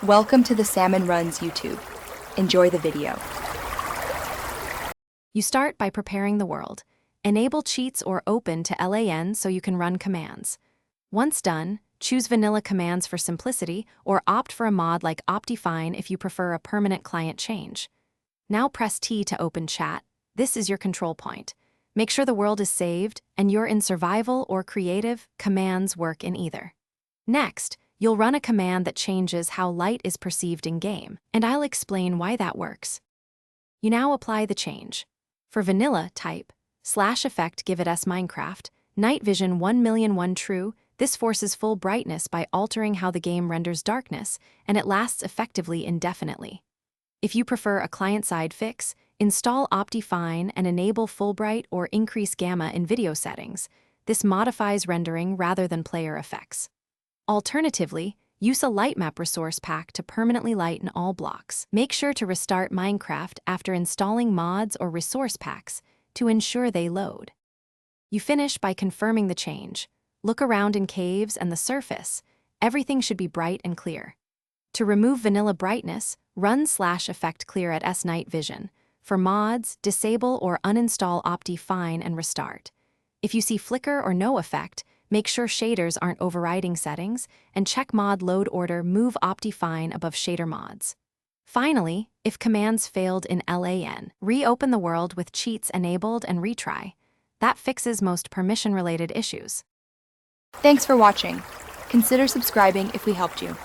Welcome to the Salmon Runs YouTube. Enjoy the video. You start by preparing the world. Enable cheats or open to LAN so you can run commands. Once done, choose vanilla commands for simplicity or opt for a mod like Optifine if you prefer a permanent client change. Now press T to open chat. This is your control point. Make sure the world is saved and you're in survival or creative. Commands work in either. Next, you'll run a command that changes how light is perceived in-game, and I'll explain why that works. You now apply the change. For vanilla, type /effect give it S Minecraft, night vision 1,000,001 true. This forces full brightness by altering how the game renders darkness, and it lasts effectively indefinitely. If you prefer a client-side fix, install Optifine and enable full bright or increase gamma in video settings. This modifies rendering rather than player effects. Alternatively, use a light map resource pack to permanently lighten all blocks. Make sure to restart Minecraft after installing mods or resource packs to ensure they load. You finish by confirming the change. Look around in caves and the surface. Everything should be bright and clear. To remove vanilla brightness, run /effect clear at S night vision. For mods, disable or uninstall Optifine and restart. If you see flicker or no effect, make sure shaders aren't overriding settings, and check mod load order, move Optifine above shader mods. Finally, if commands failed in LAN, reopen the world with cheats enabled and retry. That fixes most permission-related issues. Thanks for watching. Consider subscribing if we helped you.